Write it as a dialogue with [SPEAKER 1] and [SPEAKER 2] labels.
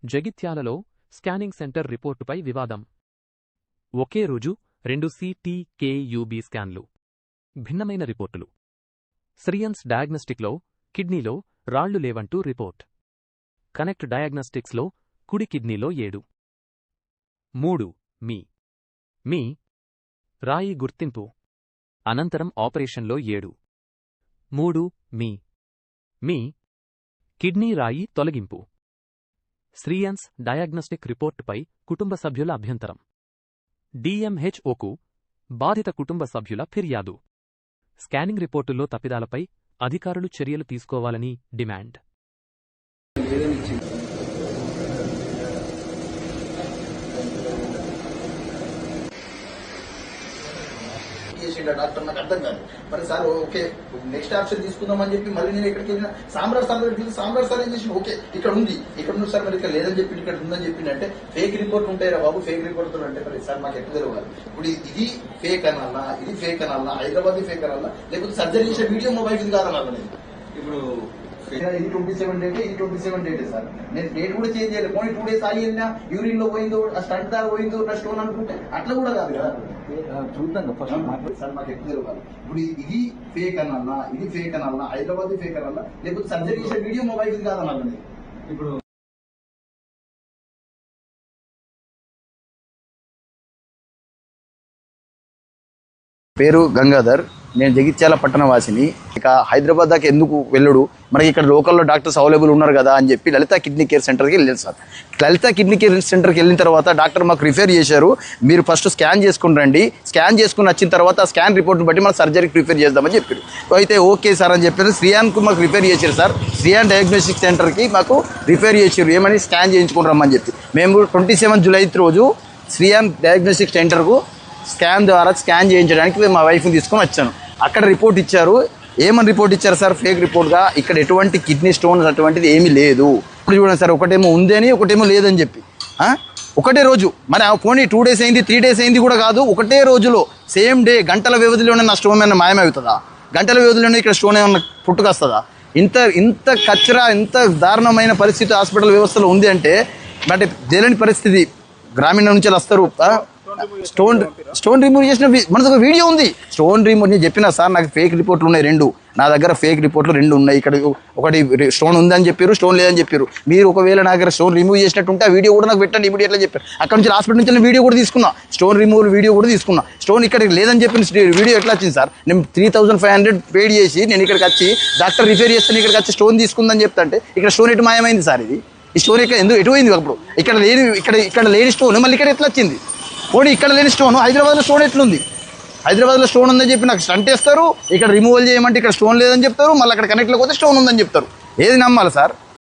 [SPEAKER 1] జగిత్యాలలో scanning centre రిపోర్టుపై వివాదం. ఒకే రోజు 2 CT/KUB స్కాన్లు. భిన్నమైన రిపోర్టులు. శ్రీయన్స్ డయాగ్నస్టిక్లో కిడ్నీలో రాళ్లు లేవంటూ రిపోర్ట్. కనెక్ట్ డయాగ్నస్టిక్స్లో కుడి కిడ్నీలో 7. 3 మీ రాయి గుర్తింపు. అనంతరం ఆపరేషన్లో 7. 3 మీ కిడ్నీ రాయి తొలగింపు. శ్రీయన్స్ డయాగ్నస్టిక్ రిపోర్టుపై కుటుంబ సభ్యుల అభ్యంతరం. DMHOకు బాధిత కుటుంబ సభ్యుల ఫిర్యాదు. స్కానింగ్ రిపోర్టుల్లో తప్పిదాలపై అధికారులు చర్యలు తీసుకోవాలని డిమాండ్.
[SPEAKER 2] డాక్టర్ నాకు అర్థం కాదు. మరి సార్ ఓకే నెక్స్ట్ ఆప్షన్ తీసుకుందామని చెప్పి మళ్ళీ నేను ఎక్కడికి వెళ్ళినా సామ్రాట్ సార్ ఏం చేసిన ఓకే ఇక్కడ ఉంది సార్ మరి ఇక్కడ లేదని చెప్పి ఇక్కడ ఉందని చెప్పిందంటే ఫేక్ రిపోర్ట్ ఉంటాయి రా బాబు. ఫేక్ రిపోర్ట్ అంటే మరి సార్ మాకు ఎట్లా తెలియాలి? ఇప్పుడు ఇది ఫేక్ అనాలనా, ఇది ఫేక్ అనాలనా, హైదరాబాద్ ఫేక్ అనాలనా, లేకపోతే సర్జరీ చేసే వీడియో మొబైల్ ఇది కాదనాలి? నేను ఇప్పుడు ఇది 27 డేట్, ఇది 27 డేట్ సార్. నేను డేట్ కూడా చేంజ్ చేయలేదు. పోనీ 2 days ఆగి వెళ్ళినా యూరిన్ లో పోయిందో, ఆ స్టంట్ దాకా పోయిందో, నా స్టోన్ అనుకుంటే అట్లా కూడా కాదు కదా. చూద్దాం సార్ మాకు ఎట్లా తెలియాలి? ఇప్పుడు ఇది ఫేక్ అనాలనా, ఇది ఫేక్ అనాలనా, హైదరాబాద్ ఫేక్ అనాలనా, లేకపోతే సర్జరీ చేసే వీడియో మొబైల్ ఇది కాదనాలి? ఇప్పుడు పేరు గంగాధర్. నేను జగిత్యాల పట్టణ వాసిని. ఇక హైదరాబాద్ దాకా ఎందుకు వెళ్ళడు, మనకి ఇక్కడ లోకల్లో డాక్టర్స్ అవైలబుల్ ఉన్నారు కదా అని చెప్పి లలిత కిడ్నీ కేర్ సెంటర్కి వెళ్ళాను సార్. లలిత కిడ్నీ కేర్ సెంటర్కి వెళ్ళిన తర్వాత డాక్టర్ మాకు రిఫర్ చేశారు, మీరు ఫస్ట్ స్కాన్ చేసుకుని రండి, స్కాన్ చేసుకుని వచ్చిన తర్వాత స్కాన్ రిపోర్ట్ని బట్టి మనం సర్జరీకి ప్రిఫర్ చేద్దామని చెప్పారు. అయితే ఓకే సార్ అని చెప్పారు. శ్రీయాన్కు మాకు రిఫర్ చేశారు సార్. శ్రీయాన్ డయాగ్నోస్టిక్ సెంటర్కి మాకు రిఫర్ చేశారు, ఏమని స్కాన్ చేయించుకుని రమ్మని చెప్పి. మేము 27 జూలై రోజు శ్రీయాన్ డయాగ్నోస్టిక్ సెంటర్కు స్కాన్ ద్వారా స్కాన్ చేయించడానికి మా వైఫ్ని తీసుకొని వచ్చాను. అక్కడ రిపోర్ట్ ఇచ్చారు. ఏమని రిపోర్ట్ ఇచ్చారు సార్? ఫేక్ రిపోర్ట్గా ఇక్కడ ఎటువంటి కిడ్నీ స్టోన్స్ అటువంటిది ఏమీ లేదు. ఇప్పుడు చూడండి సార్, ఒకటేమో ఉందని ఒకటేమో లేదని చెప్పి ఒకటే రోజు మరి పోనీ 2 days అయింది 3 days అయింది కూడా కాదు, ఒకటే రోజులో సేమ్ డే గంటల వ్యవధిలోనే నా స్టోన్ ఏమైనా మాయమవుతుందా? గంటల వ్యవధిలోనే ఇక్కడ స్టోన్ ఏమన్నా పుట్టుకొస్తుందా? ఇంత కచ్చరా, ఇంత దారుణమైన పరిస్థితి హాస్పిటల్ వ్యవస్థలో ఉంది అంటే బట్ తెలియని పరిస్థితి. గ్రామీణ నుంచి వస్తారు, స్టోన్ రిమూవ్ చేసిన మనకు ఒక వీడియో ఉంది. స్టోన్ రిమూవ్ నేను చెప్పిన సార్, నాకు ఫేక్ రిపోర్ట్లు ఉన్నాయి 2. నా దగ్గర ఫేక్ రిపోర్ట్లు 2 ఉన్నాయి. ఇక్కడ ఒకటి స్టోన్ ఉందని చెప్పారు, స్టోన్ లేదని చెప్పారు. మీరు ఒకవేళ నా దగ్గర స్టోన్ రిమూవ్ చేసినట్టుంటే ఆ వీడియో కూడా నాకు పెట్టండి ఇమీడియట్గా చెప్పారు. అక్కడ నుంచి హాస్పిటల్ నుంచి వీడియో కూడా తీసుకున్నా, స్టోన్ రిమూవ్ వీడియో కూడా తీసుకున్నా. స్టోన్ ఇక్కడ లేదని చెప్పిన వీడియో ఎట్లా వచ్చింది సార్? నేను 3500 పేడ్ చేసి నేను ఇక్కడికి వచ్చి డాక్టర్ రిఫర్ చేస్తాను, ఇక్కడికి వచ్చి స్టోన్ తీసుకుందని చెప్తాంటే ఇక్కడ స్టోన్ ఎటు మాయమైంది సార్? ఈ స్టోన్ ఇక్కడ ఎటు పోయింది? అప్పుడు ఇక్కడ లేని స్టోన్ మళ్ళీ ఇక్కడ ఎట్లా వచ్చింది? పోనీ ఇక్కడ లేని స్టోన్ హైదరాబాద్లో స్టోన్ ఎట్లుంది? హైదరాబాద్లో స్టోన్ ఉందని చెప్పి నాకు స్టంట్ వేస్తారు, ఇక్కడ రిమూవల్ చేయమంటే ఇక్కడ స్టోన్ లేదని చెప్తారు, మళ్ళీ అక్కడ కనెక్ట్లోకి పోతే స్టోన్ ఉందని చెప్తారు. ఏది నమ్మాలి సార్?